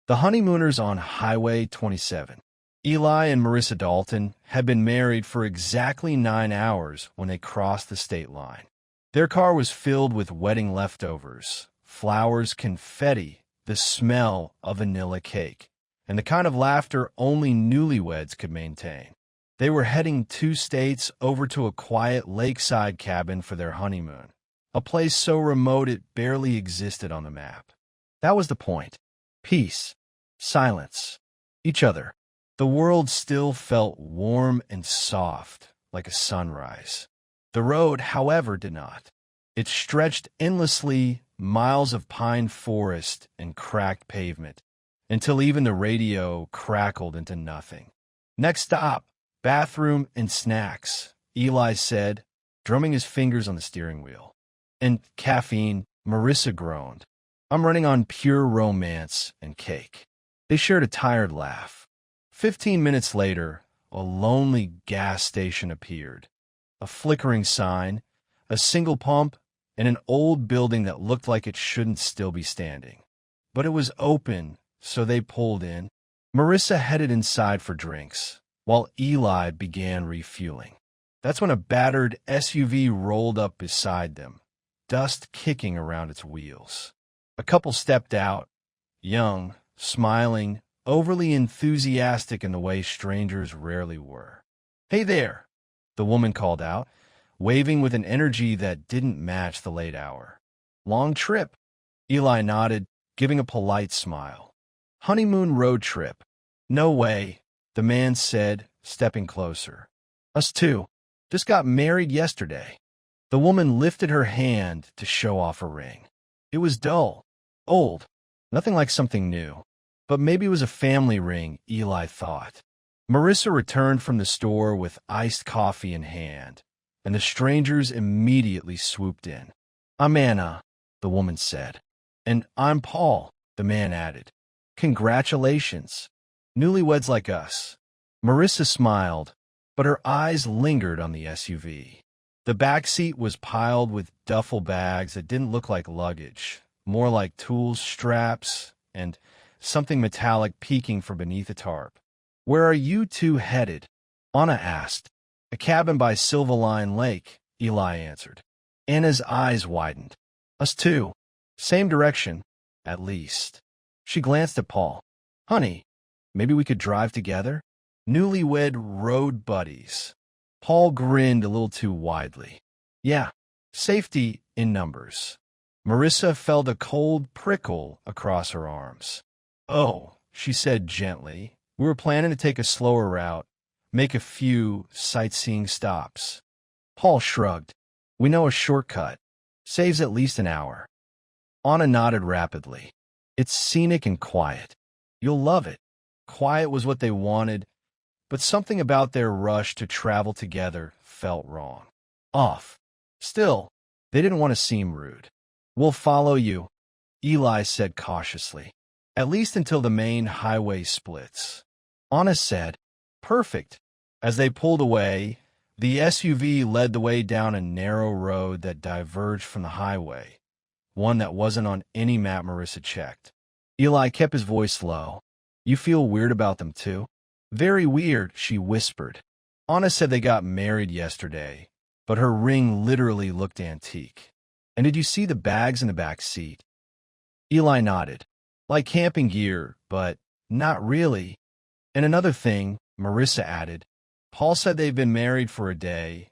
The honeymooners on Highway 27. Eli and Marissa Dalton had been married for exactly 9 hours when they crossed the state line. Their car was filled with wedding leftovers, flowers, confetti, the smell of vanilla cake, and the kind of laughter only newlyweds could maintain. They were heading 2 states over to a quiet lakeside cabin for their honeymoon, a place so remote it barely existed on the map. That was the point. Peace, silence, each other. The world still felt warm and soft, like a sunrise. The road, however, did not. It stretched endlessly, miles of pine forest and cracked pavement, until even the radio crackled into nothing. "Next stop, bathroom and snacks," Eli said, drumming his fingers on the steering wheel. "And caffeine," Marissa groaned. "I'm running on pure romance and cake." They shared a tired laugh. 15 minutes later, a lonely gas station appeared. A flickering sign, a single pump, and an old building that looked like it shouldn't still be standing. But it was open, so they pulled in. Marissa headed inside for drinks, while Eli began refueling. That's when a battered SUV rolled up beside them, dust kicking around its wheels. A couple stepped out, young, smiling, overly enthusiastic in the way strangers rarely were. "Hey there," the woman called out, waving with an energy that didn't match the late hour. "Long trip?" Eli nodded, giving a polite smile. "Honeymoon road trip." "No way," the man said, stepping closer. "Us too. Just got married yesterday." The woman lifted her hand to show off a ring. It was dull, old, nothing like something new. But maybe it was a family ring, Eli thought. Marissa returned from the store with iced coffee in hand, and the strangers immediately swooped in. "I'm Anna," the woman said. "And I'm Paul," the man added. "Congratulations. Newlyweds like us." Marissa smiled, but her eyes lingered on the SUV. The back seat was piled with duffel bags that didn't look like luggage, more like tools, straps, and something metallic peeking from beneath a tarp. "Where are you two headed?" Anna asked. "A cabin by Silverline Lake," Eli answered. Anna's eyes widened. "Us too. Same direction, at least." She glanced at Paul. "Honey, maybe we could drive together? Newlywed road buddies." Paul grinned a little too widely. "Yeah, safety in numbers." Marissa felt a cold prickle across her arms. "Oh," she said gently, "we were planning to take a slower route, make a few sightseeing stops." Paul shrugged. "We know a shortcut. Saves at least an hour." Anna nodded rapidly. "It's scenic and quiet. You'll love it." Quiet was what they wanted, but something about their rush to travel together felt wrong. Off. Still, they didn't want to seem rude. "We'll follow you," Eli said cautiously. "At least until the main highway splits." Anna said, "Perfect." As they pulled away, the SUV led the way down a narrow road that diverged from the highway, one that wasn't on any map Marissa checked. Eli kept his voice low. "You feel weird about them too?" "Very weird," she whispered. Anna said they got married yesterday, but her ring literally looked antique. "And did you see the bags in the back seat?" Eli nodded. "Like camping gear, but not really." "And another thing," Marissa added, "Paul said they've been married for a day,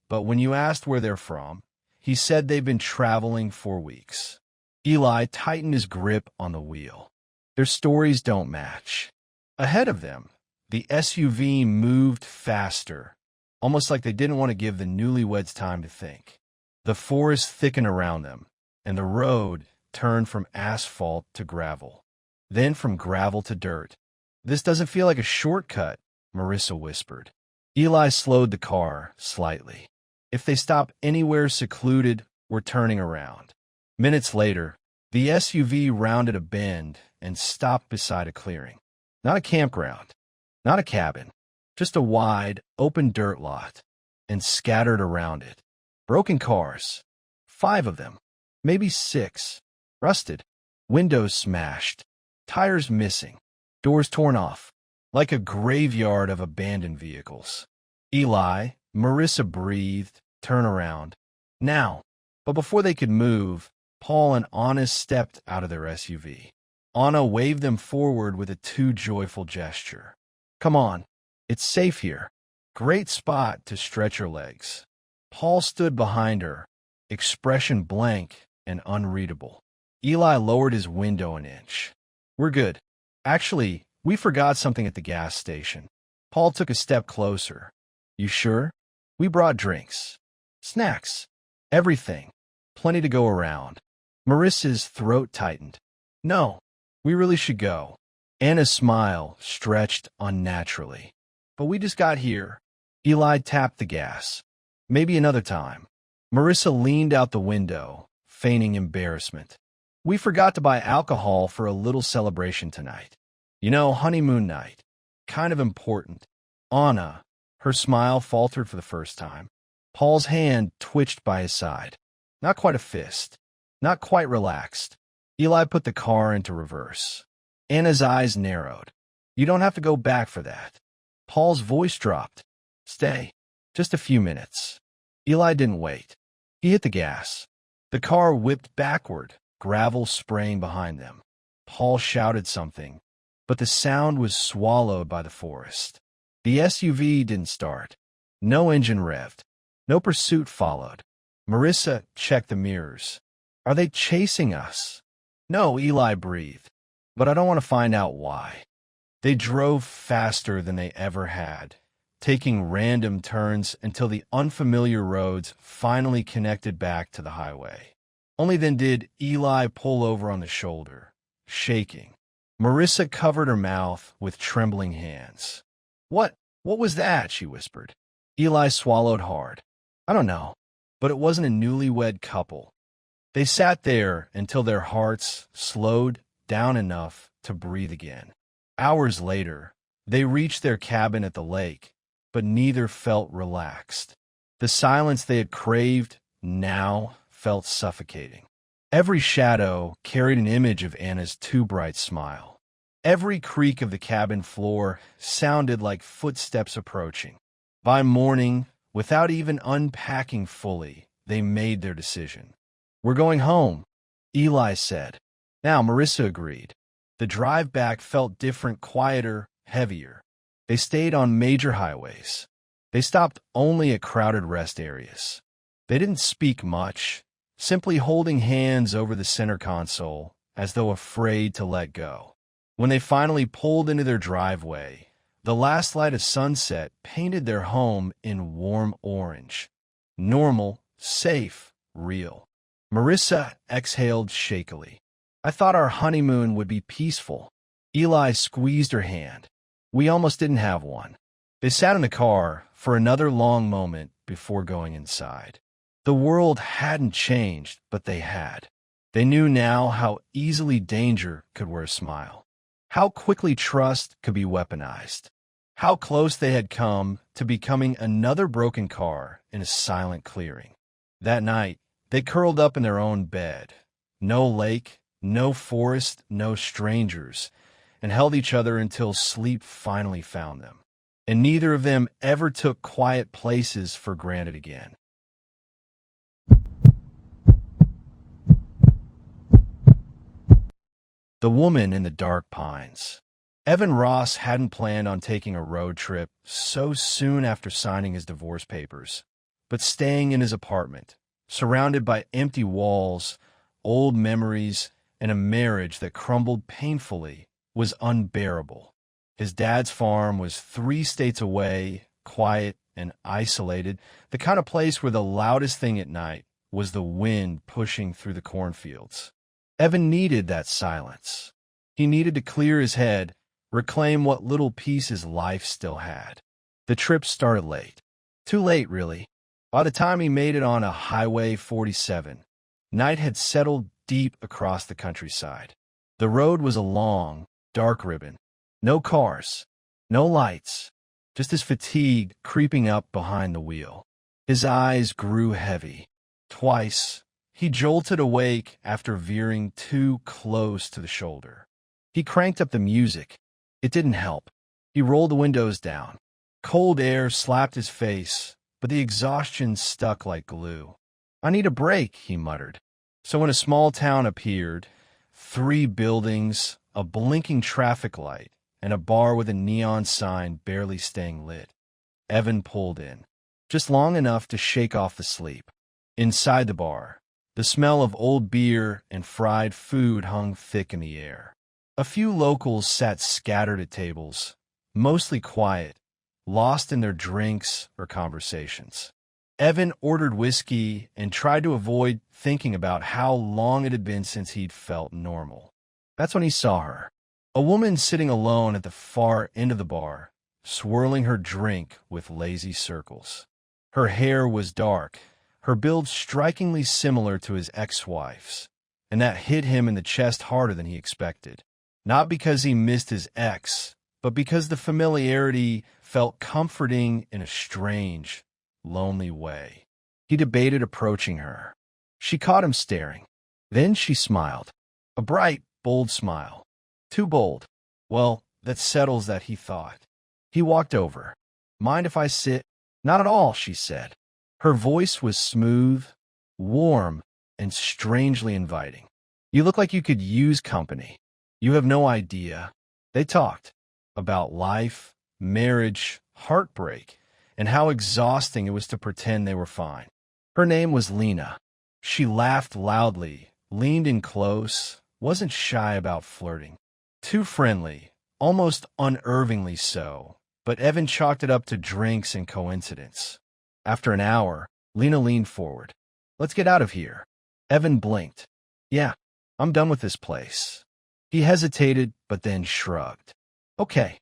but when you asked where they're from, he said they've been traveling for weeks." Eli tightened his grip on the wheel. Their stories don't match. Ahead of them, the SUV moved faster, almost like they didn't want to give the newlyweds time to think. The forest thickened around them, and the road turned from asphalt to gravel, then from gravel to dirt. "This doesn't feel like a shortcut," Marissa whispered. Eli slowed the car slightly. "If they stop anywhere secluded, we're turning around." Minutes later, the SUV rounded a bend and stopped beside a clearing. Not a campground, not a cabin, just a wide, open dirt lot, and scattered around it, broken cars, 5 of them, maybe 6, rusted, windows smashed, tires missing, doors torn off, like a graveyard of abandoned vehicles. Eli, Marissa breathed, turn around. Now. But before they could move, Paul and Anna stepped out of their SUV. Anna waved them forward with a too joyful gesture. Come on, it's safe here. Great spot to stretch your legs. Paul stood behind her, expression blank and unreadable. Eli lowered his window an inch. We're good. Actually, we forgot something at the gas station. Paul took a step closer. You sure? We brought drinks. Snacks. Everything. Plenty to go around. Marissa's throat tightened. No, we really should go. Anna's smile stretched unnaturally. But we just got here. Eli tapped the gas. Maybe another time. Marissa leaned out the window, feigning embarrassment. We forgot to buy alcohol for a little celebration tonight. You know, honeymoon night. Kind of important. Anna, her smile faltered for the first time. Paul's hand twitched by his side. Not quite a fist. Not quite relaxed. Eli put the car into reverse. Anna's eyes narrowed. You don't have to go back for that. Paul's voice dropped. Stay. Just a few minutes. Eli didn't wait. He hit the gas. The car whipped backward, gravel spraying behind them. Paul shouted something, but the sound was swallowed by the forest. The SUV didn't start. No engine revved. No pursuit followed. Marissa checked the mirrors. Are they chasing us? No, Eli breathed. But I don't want to find out why. They drove faster than they ever had, taking random turns until the unfamiliar roads finally connected back to the highway. Only then did Eli pull over on the shoulder, shaking. Marissa covered her mouth with trembling hands. What was that? She whispered. Eli swallowed hard. I don't know, but it wasn't a newlywed couple. They sat there until their hearts slowed down enough to breathe again. Hours later, they reached their cabin at the lake, but neither felt relaxed. The silence they had craved now felt suffocating. Every shadow carried an image of Anna's too bright smile. Every creak of the cabin floor sounded like footsteps approaching. By morning, without even unpacking fully, they made their decision. We're going home, Eli said. Now, Marissa agreed. The drive back felt different, quieter, heavier. They stayed on major highways. They stopped only at crowded rest areas. They didn't speak much, simply holding hands over the center console as though afraid to let go. When they finally pulled into their driveway, the last light of sunset painted their home in warm orange. Normal, safe, real. Marissa exhaled shakily. I thought our honeymoon would be peaceful. Eli squeezed her hand. We almost didn't have one. They sat in the car for another long moment before going inside. The world hadn't changed, but they had. They knew now how easily danger could wear a smile, how quickly trust could be weaponized, how close they had come to becoming another broken car in a silent clearing. That night, they curled up in their own bed. No lake, no forest, no strangers, and held each other until sleep finally found them. And neither of them ever took quiet places for granted again. The Woman in the Dark Pines. Evan Ross hadn't planned on taking a road trip so soon after signing his divorce papers, but staying in his apartment, surrounded by empty walls, old memories, and a marriage that crumbled painfully, was unbearable. His dad's farm was 3 states away, quiet and isolated, the kind of place where the loudest thing at night was the wind pushing through the cornfields. Evan needed that silence. He needed to clear his head, reclaim what little peace his life still had. The trip started late. Too late, really. By the time he made it on a Highway 47, night had settled deep across the countryside. The road was a long, dark ribbon. No cars, no lights, just his fatigue creeping up behind the wheel. His eyes grew heavy. Twice, he jolted awake after veering too close to the shoulder. He cranked up the music. It didn't help. He rolled the windows down. Cold air slapped his face, but the exhaustion stuck like glue. "I need a break," he muttered. So when a small town appeared, 3 buildings, a blinking traffic light, and a bar with a neon sign barely staying lit, Evan pulled in, just long enough to shake off the sleep. Inside the bar, the smell of old beer and fried food hung thick in the air. A few locals sat scattered at tables, mostly quiet, lost in their drinks or conversations. Evan ordered whiskey and tried to avoid thinking about how long it had been since he'd felt normal. That's when he saw her, a woman sitting alone at the far end of the bar, swirling her drink with lazy circles. Her hair was dark, her build strikingly similar to his ex-wife's, and that hit him in the chest harder than he expected. Not because he missed his ex, but because the familiarity felt comforting in a strange, lonely way. He debated approaching her. She caught him staring. Then she smiled. A bright, bold smile. Too bold. Well, that settles that, he thought. He walked over. "Mind if I sit?" "Not at all," she said. Her voice was smooth, warm, and strangely inviting. "You look like you could use company. You have no idea." They talked about life, marriage, heartbreak, and how exhausting it was to pretend they were fine. Her name was Lena. She laughed loudly, leaned in close, wasn't shy about flirting. Too friendly, almost unnervingly so, but Evan chalked it up to drinks and coincidence. After an hour, Lena leaned forward. "Let's get out of here." Evan blinked. "Yeah, I'm done with this place." He hesitated, but then shrugged. "Okay.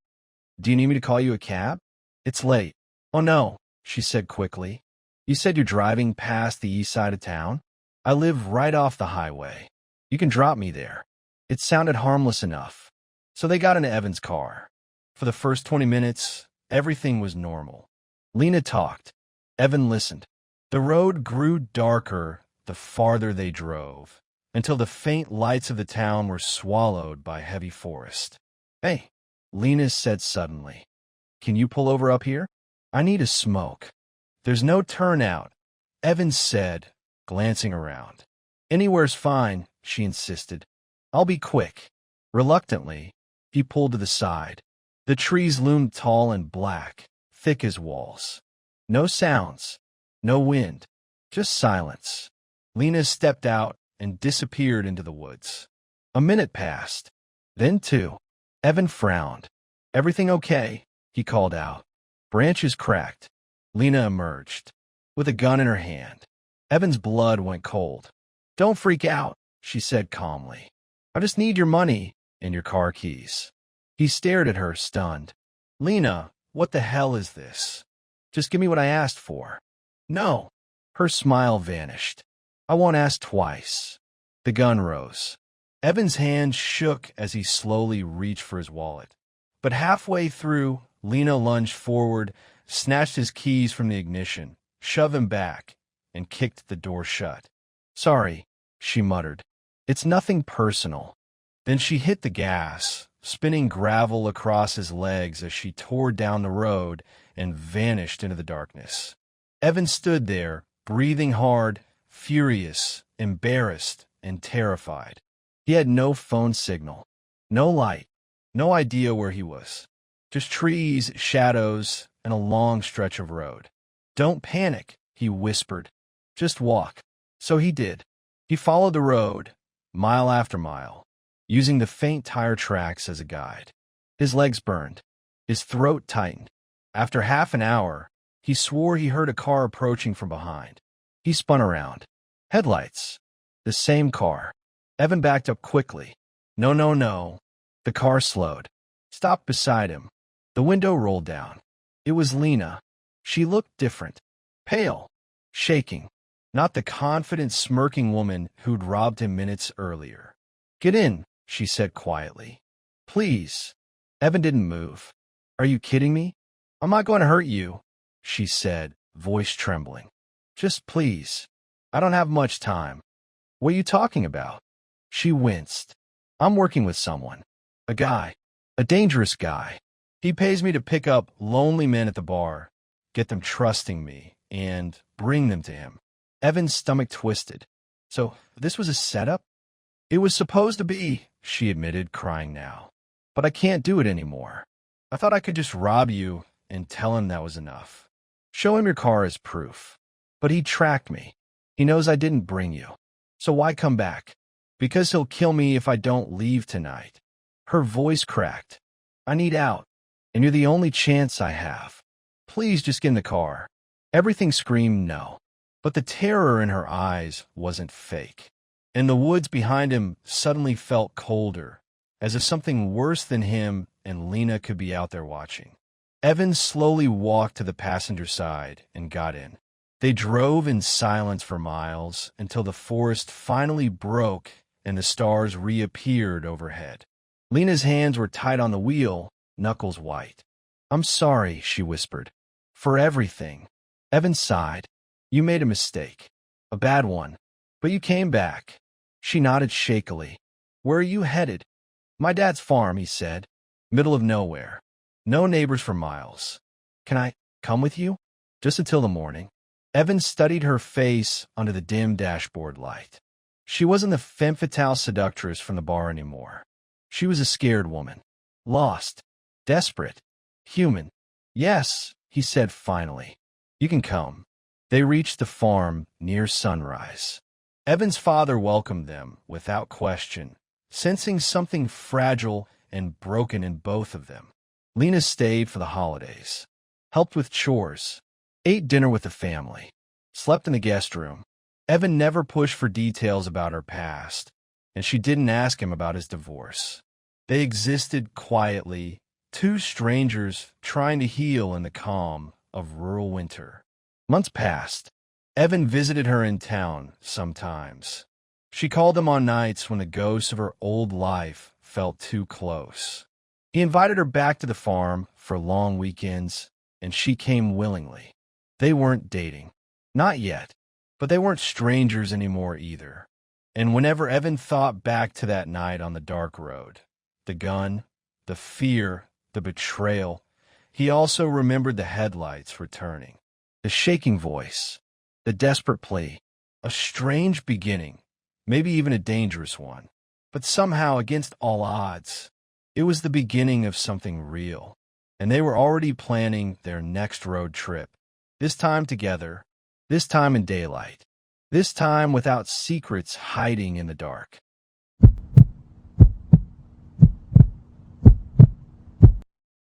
Do you need me to call you a cab?" "It's late." "Oh no," she said quickly. "You said you're driving past the east side of town?" "I live right off the highway. You can drop me there." It sounded harmless enough. So they got into Evan's car. For the first 20 minutes, everything was normal. Lena talked. Evan listened. The road grew darker the farther they drove, until the faint lights of the town were swallowed by heavy forest. "Hey," Lena said suddenly. "Can you pull over up here? I need a smoke." "There's no turnout," Evan said, glancing around. "Anywhere's fine," she insisted. "I'll be quick." Reluctantly, he pulled to the side. The trees loomed tall and black, thick as walls. No sounds, no wind, just silence. Lena stepped out and disappeared into the woods. A minute passed, then 2. Evan frowned. "Everything okay?" he called out. Branches cracked. Lena emerged, with a gun in her hand. Evan's blood went cold. "Don't freak out," she said calmly. "I just need your money and your car keys." He stared at her, stunned. "Lena, what the hell is this? Just give me what I asked for." "No." Her smile vanished. "I won't ask twice." The gun rose. Evan's hand shook as he slowly reached for his wallet. But halfway through, Lena lunged forward, snatched his keys from the ignition, shoved him back, and kicked the door shut. "Sorry," she muttered. "It's nothing personal." Then she hit the gas, spinning gravel across his legs as she tore down the road and vanished into the darkness. Evan stood there, breathing hard, furious, embarrassed, and terrified. He had no phone signal, no light, no idea where he was. Just trees, shadows, and a long stretch of road. "Don't panic," he whispered. "Just walk." So he did. He followed the road, mile after mile, using the faint tire tracks as a guide. His legs burned. His throat tightened. After half an hour, he swore he heard a car approaching from behind. He spun around. Headlights. The same car. Evan backed up quickly. No, no, no. The car slowed. Stopped beside him. The window rolled down. It was Lena. She looked different. Pale. Shaking. Not the confident, smirking woman who'd robbed him minutes earlier. "Get in," she said quietly. "Please." Evan didn't move. "Are you kidding me?" "I'm not going to hurt you," she said, voice trembling. "Just please. I don't have much time." "What are you talking about?" She winced. "I'm working with someone." A guy. A dangerous guy. He pays me to pick up lonely men at the bar, get them trusting me, and bring them to him. Evan's stomach twisted. So, this was a setup? It was supposed to be, she admitted, crying now. But I can't do it anymore. I thought I could just rob you and tell him that was enough. Show him your car as proof. But he tracked me. He knows I didn't bring you. So why come back? Because he'll kill me if I don't leave tonight. Her voice cracked. I need out, and you're the only chance I have. Please just get in the car. Everything screamed no. But the terror in her eyes wasn't fake. And the woods behind him suddenly felt colder, as if something worse than him and Lena could be out there watching. Evan slowly walked to the passenger side and got in. They drove in silence for miles until the forest finally broke and the stars reappeared overhead. Lena's hands were tight on the wheel, knuckles white. I'm sorry, she whispered. For everything. Evan sighed. You made a mistake. A bad one. But you came back. She nodded shakily. Where are you headed? My dad's farm, he said. Middle of nowhere. No neighbors for miles. Can I come with you? Just until the morning. Evan studied her face under the dim dashboard light. She wasn't the femme fatale seductress from the bar anymore. She was a scared woman. Lost. Desperate. Human. Yes, he said finally. You can come. They reached the farm near sunrise. Evan's father welcomed them without question, sensing something fragile and broken in both of them. Lena stayed for the holidays, helped with chores, ate dinner with the family, slept in the guest room. Evan never pushed for details about her past, and she didn't ask him about his divorce. They existed quietly, two strangers trying to heal in the calm of rural winter. Months passed. Evan visited her in town sometimes. She called him on nights when the ghosts of her old life felt too close. He invited her back to the farm for long weekends, and she came willingly. They weren't dating. Not yet. But they weren't strangers anymore either. And whenever Evan thought back to that night on the dark road, the gun, the fear, the betrayal, he also remembered the headlights returning, the shaking voice, the desperate plea, a strange beginning, maybe even a dangerous one. But somehow, against all odds, it was the beginning of something real, and they were already planning their next road trip, this time together, this time in daylight, this time without secrets hiding in the dark.